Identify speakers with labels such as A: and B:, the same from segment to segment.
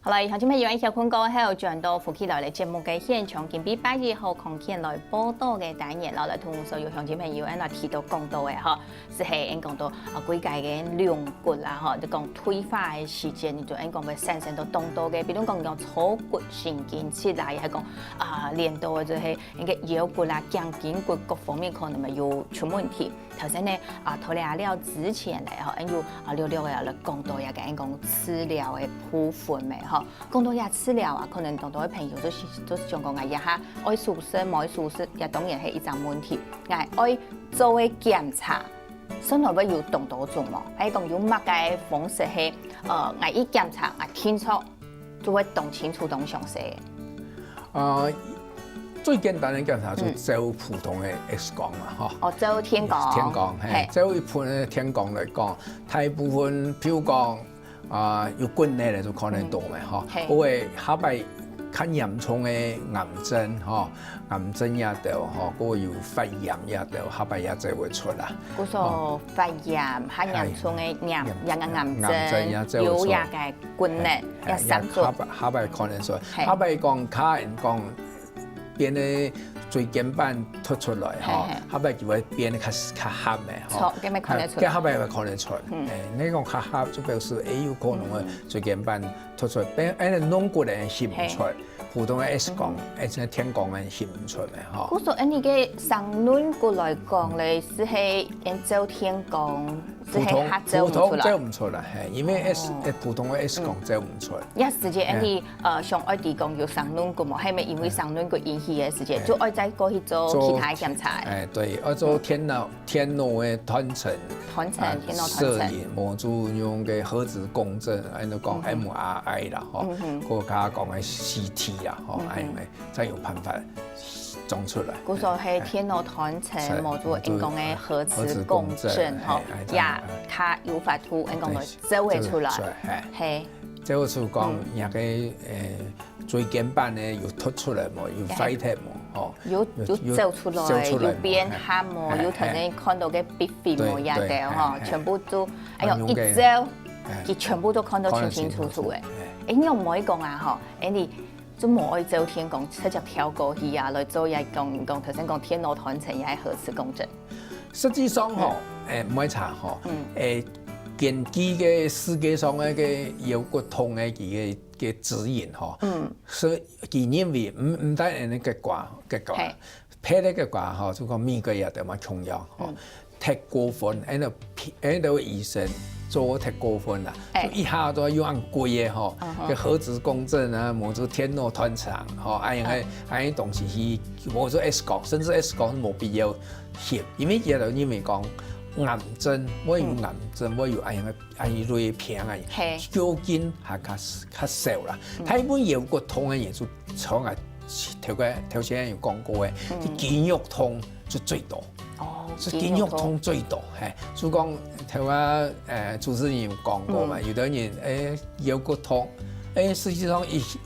A: 好啦，乡亲朋友，一小坤哥还有转到福建来的节目嘅现场，今天8月號康健來報道嘅單元，來同所有鄉親朋友喺度提到講到嘅嗬，是係講到幾屆嘅兩骨啦嗬，就講退化嘅時間，你就講會產生到動到嘅，比如講坐骨神經質啦，又係講連到就係嘅腰骨啦、頸肩骨各方面可能咪有出問題。頭先咧討論了之前咧嗬，有聊嘅講到也講治療嘅部分咪嗬。講到也治療啊，可能當到嘅朋友就是想講啊，一下愛舒適冇愛舒適，也當然係一種問題。愛做嘅檢查，身內會有動到做冇？係講有乜嘅方式係一檢查清楚，就會動清楚動詳細。
B: 最簡單嘅檢查就做普通嘅 X 光嘛，嗬。
A: 做天光。天光
B: 係。做一般嘅天光嚟講，大部分譬如講有骨內咧就可能多嘛，嗬。因為下擺較嚴重嘅癌症，嗬，癌症也得，嗬，嗰個有肺炎也得，下擺也就會出啦。
A: 嗰個肺炎較嚴重嘅癌症，有也嘅骨內也滲出。
B: 下擺可能出，下擺講較人講。變咧椎間板突出來，嗬，下擺就會變得較狹嘅，
A: 嗬。咁咪可能出。
B: 下擺會可能出，你講較狹就表示有可能會椎間板突出，變軟骨咧顯唔出，普通嘅 X 光，天光咧顯唔出嘅，嗬。
A: 嗰時你嘅上軟骨來講咧，是係按照天光，是係嚇走唔出來。
B: 走唔出啦，係因為普通嘅 X 光走唔出。
A: 一時間你上愛地講要上軟骨嘛，係咪因為上軟骨引起嘅時間，就愛再過去做其他檢查？
B: 對，愛做天腦嘅斷層攝影，模組用嘅核子共振，按照講 MRI 啦，嗬，嗰個加講嘅 CT 啦，嗬，係咪再有辦法裝出來？
A: 嗰時候係天腦斷層模組，應講嘅核子共振，嗬，也它有法度，應講來走會出來，係。
B: 走會出講，也個椎間板咧有突出來冇，有飛踢冇，
A: 嗬，有走出來，有變黑冇，有頭先看到嘅壁肥冇也得，嗬，全部都，哎呦一走，佢全部都看到清清楚楚嘅。你又唔可以講啊，嗬，你都冇可以做天光，直接跳過去啊，來做也講頭先講天腦斷層也係核磁共振。
B: 實際上嗬，唔可以查嗬，根據嘅世界上嘅腰骨痛嘅指引嗬，所以佢認為唔得人嘅結果，拍咧結果嗬，就講每個月都嘛重要嗬，太過分，喺度醫生做太過分啦，就一下都要按貴嘅嗬，嘅核子共振啊，模組天腦斷層嗬，嗰啲東西去模組 X 光，甚至 X 光冇必要翕，因為嘢就因為講。癌症，我有癌症，我有類片啊，究竟係較少啦。睇本腰骨痛嘅嘢就從頭先有講過嘅，肌肉痛就最多。肌肉痛最多，係。所以講頭主持人有講過嘛，有啲人腰骨痛。實際上一時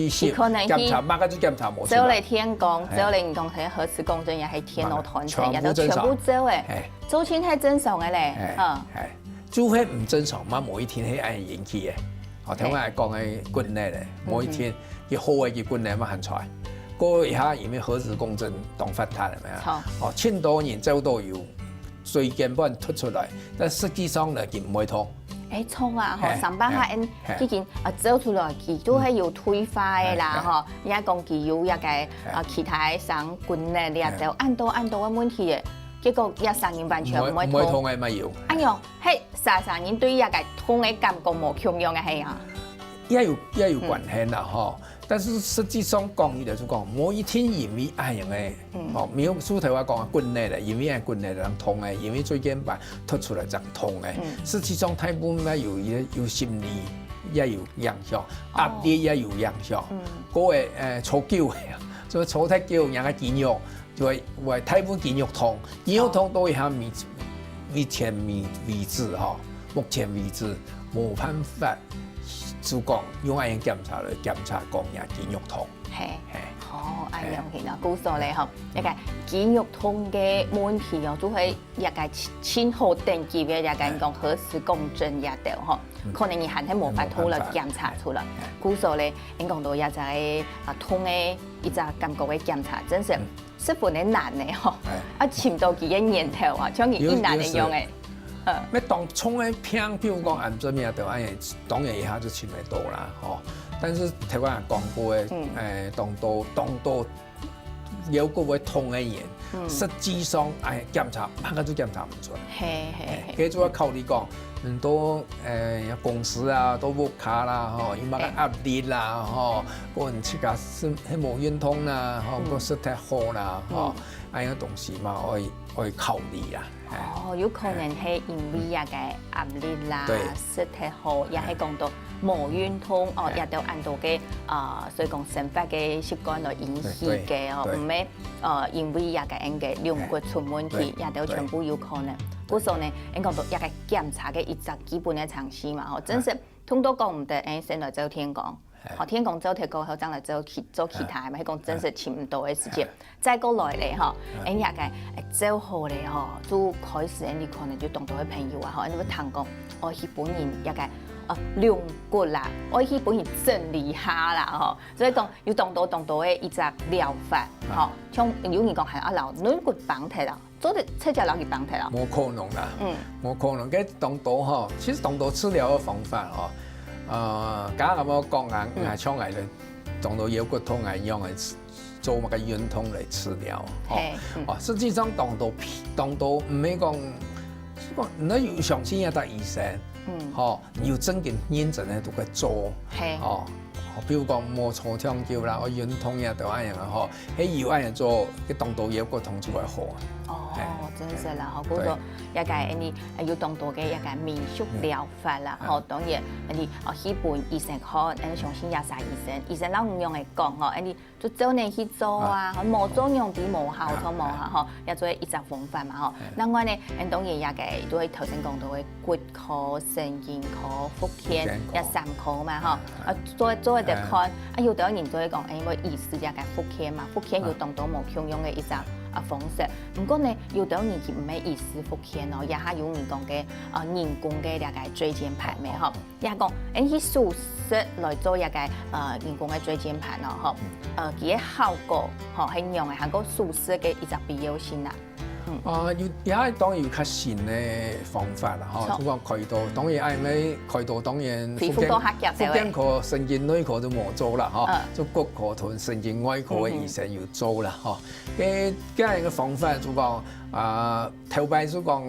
B: 檢查，乜就檢查冇出來。
A: 走嚟天光，走嚟唔講係核磁共振，也係天腦斷層，也都全部走誒。做錢係正常嘅咧，
B: 做係唔正常，嘛每一天係按引起嘅。我聽我係講嘅骨內咧，每一天佢好嘅骨內嘛行出來，過一下因為核磁共振當發達係咪啊？千多年走都有椎間板突出來，但實際上咧佢唔會痛。
A: 錯啊！嗬，上班下已經走出來，佢都係有退化嘅啦，嗬。而家講佢有一個其他上骨咧，你也就按到嘅問題嘅，結果一成人完全唔會痛
B: 嘅咪有。
A: 哎呦，係成人對一個痛嘅感覺冇同樣嘅係啊。
B: 也有關係啦，嗬。但是實際上講，伊就講每一天因為按樣嘅，沒有蘇頭話講骨內咧，因為係骨內人痛嘅，因為椎間板突出來就痛嘅。實際上，大部分有心理也有影響，壓力也有影響。嗰個搓腳嘅，所以搓太腳人嘅肌肉就會大部分肌肉痛，肌肉痛到一下目前為止冇辦法。就講用眼檢查嚟檢查講人肌肉痛，
A: 係。哦，安樣去啦，故說咧吼，一個肌肉痛嘅問題哦，就係一個前後等級嘅一個講核磁共振一條吼，可能你還係冇法度來檢查出來。故說咧，你講到一個痛嘅一個感覺嘅檢查，真是十分的難嘅吼，潛到幾個年頭啊，將佢一難嘅用嘅。
B: 咩當衝嘅偏，譬如講癌症咩就安尼，當然一下就潛唔到啦，吼。但是台灣人講過嘅，當到有個會痛嘅嘢，實際上檢查乜個都檢查唔出。佢就要靠你講，很多公司啊，都冇卡啦，吼，有乜個壓力啦，吼，個人自家是冇運動啦，吼，個身體好啦，吼，咁樣東西嘛，可以考慮啦。
A: 哦，有可能係因為一個壓力啦，身體好，也係講到冇運動哦，也都按到嘅所以講生活嘅習慣來引起嘅哦，唔係因為一個人嘅量骨出問題，也都全部有可能。故所呢，應講到一個檢查嘅一隻基本嘅常識嘛，吼，真是通都講唔得，先來做天公。好，天公做鐵過後，將來做其他嘛，迄講真是尋唔到嘅時間。再過來咧，吼，人家個做好咧，吼，就開始你可能就當到嘅朋友啊，吼，你會談講，我去本人一個量骨啦，我去本人真厲害啦，吼，所以講要當到嘅一隻療法，吼，像有人講係阿老軟骨綁鐵啦，做啲七隻老去綁鐵啦，
B: 冇可能啦，冇可能。嘅當到吼，其實當到治療嘅方法吼。假咁樣講啊，係唱嚟咧，當到腰骨痛係用嚟做乜嘅運動嚟治療，哦，實際上當到唔係講，你要相信一個醫生，要真嘅認真喺度去做，哦，比如講冇錯長久啦，我運動也都一樣啊，嗬，喺要一樣做，佢當到腰骨痛就會好啊。
A: 哦，真是啦，好，嗰個一個你要當到嘅一個民俗療法啦，吼，當然你去本醫生看，你相信也是醫生老唔用嚟講吼，你就照你去做啊，冇做用比冇效，錯冇效，吼，也做一隻方法嘛，吼。另外呢，當然也個都係頭先講到嘅骨科、神經科、復健一3科嘛，吼，做一隻看，有啲人就係講，我醫師也個復健嘛，復健要當到冇強用嘅一隻方式。不過呢，有啲人佢唔係醫師復健咯，也係有人講嘅人工嘅一個椎間盤嘅吼，也講去手術來做一個人工嘅椎間盤咯，吼，佢嘅效果吼係用嘅，係個手術嘅一隻必要性啦。
B: 也係當然有較新嘅方法啦，吼，就講開刀，當然係咪開刀當然復健科、神經內科都冇做啦，吼，就骨科同神經外科嘅醫生要做啦，吼。嘅樣嘅方法就講頭擺就講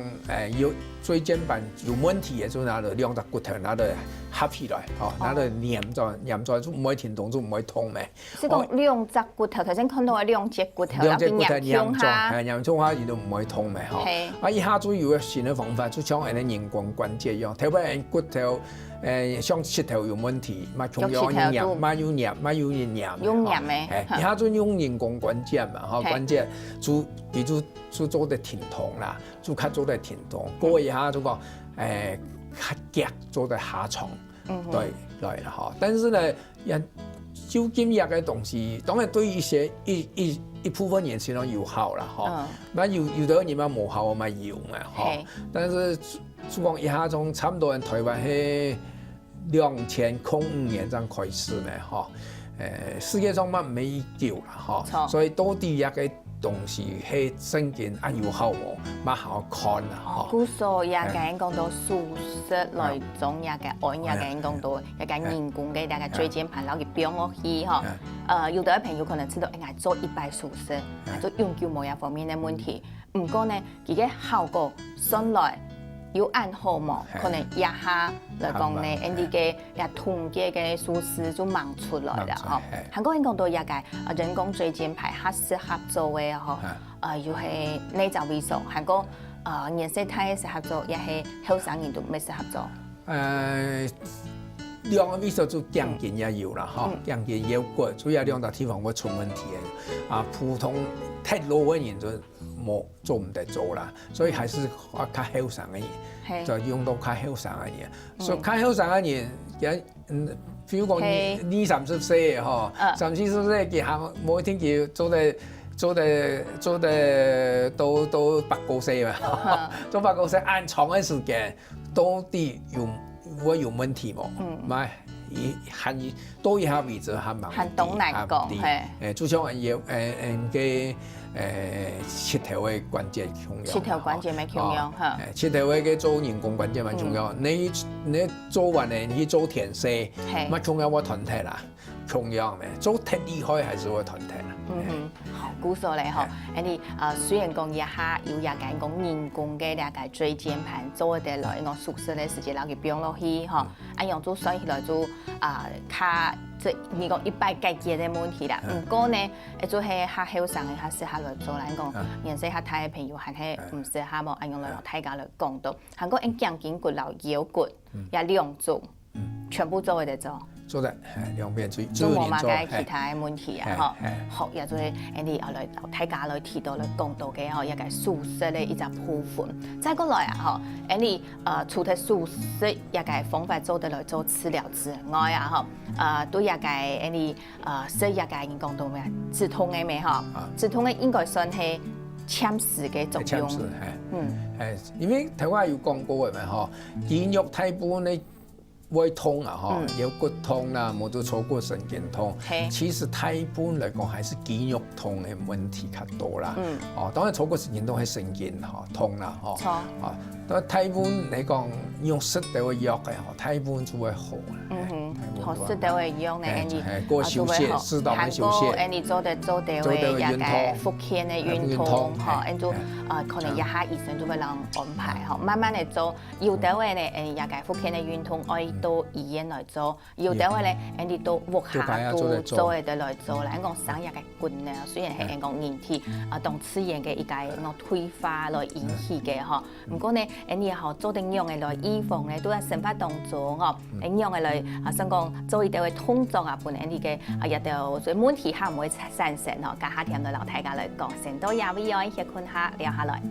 B: 要椎間盤有問題嘅，就拿到兩隻骨頭拿到合起來，吼，拿到黏在就唔會停動，就唔會痛咩。
A: 是講兩隻骨頭，頭先看到嘅兩隻骨頭，
B: 兩隻骨頭
A: 黏
B: 在，黏中下，佢都唔會痛咩，吼。一下就有個新嘅方法，就像人哋人工關節一樣，頭擺骨頭像膝頭有問題，咪從有黏，咪有黏嘅，一下就用人工關節嘛，吼，關節就做得停痛啦，就較做得停痛，過一下就講較夾做得下床，對來啦，吼。但是呢，就今日嘅東西，當然對一些一部分人先有效啦，吼。那有啲人冇效我咪用嘅，吼。但是就講一下從差唔多人台灣係2005年咁開始咧，吼。世界上乜未叫啦，吼。所以到底一個東西係真正有效無，乜好看啦，吼。
A: 故所也個人講到手術來種也個按也個人講到一個人工嘅一個椎間盤，然後佢變落去吼。有啲朋友可能知道，做100手術，做永久冇一方面嘅問題。唔過呢，佢嘅效果上來有按好冇，可能一下來講呢，人哋嘅也痛嘅手術就忙出來啦，吼。韓國人講到一個人工椎間盤合適合做嘅吼，又係內臟萎縮，韓國年紀大嘅適合做，也係後生人都唔適合做。
B: 兩個萎縮就頸肩也有啦，吼，頸肩腰骨主要兩笪地方會出問題嘅，普通太老嘅人就冇做唔得做啦，所以還是較後生嘅人，就用到較後生嘅人。所以較後生嘅人，比如講20-30歲嘅嗬，30-40歲佢行每天佢做得到8-9歲嘛，做8-9歲按長嘅時間，到底會有問題冇？咪含多一下位置還蠻
A: 很東南講係，
B: 就像嘅舌頭嘅關節重要，
A: 舌頭關節咪重要嚇，
B: 舌頭嘅做人工關節蠻重要。你做完咧，你去做填色，咪重要我團體啦，重要咩？做太厲害還是我團體啦。
A: 好，故說咧嗬，你雖然講一下有一間講人工嘅一個椎間盤做得來，我宿舍咧時間攞佢變落去嗬，按樣做算起來就較即你講100解決嘅問題啦。唔過呢，做係較後生嘅較適合來做啦。講認識較大嘅朋友係係唔適合冇，按樣來大家來講到，韓國因頸筋骨勞腰骨也兩組，全部做得做。
B: 做得兩邊做，
A: 都冇乜嘅其他嘅問題啊！嗬，學亦就係你來大家來提到來講到嘅嗬，一個宿舍嘅一個部分。再過來啊，嗬，你除咗宿舍一個方法做得來做治療之外啊，嗬，對一個你說一個人講到咩止痛嘅咩嗬？止痛嘅應該算係纖維嘅作用。因為頭先有講過嘅嘛，嗬，肌肉太部你會痛啊，嗬，有骨痛啦，冇得錯過神經痛。其實大部分嚟講，還是肌肉痛嘅問題較多啦。當然錯過神經痛係神經痛啦，但大部分嚟講用適當嘅藥嘅，大部分就會好。好適當嘅藥咧，你
B: 過休息，適當嘅休息。
A: 你做得嘅一個腹腔嘅運動，嗬，就可能一下醫生就會讓安排，嗬，慢慢嚟做。有得嘅咧，一個腹腔嘅運動，可以到醫院來做；有得嘅咧，你到屋下都做得來做。嚟講生一個骨咧，雖然係講人體當自然嘅一個我退化來引起嘅，嗬。不過呢，你又做定樣嘅來預防咧，都係生活當中哦，樣嘅來想講做一啲嘅動作啊，本嚟你嘅一條所以問題下唔會產生嗬。家下聽到老大家來講，成都也會有一些困下聊下來。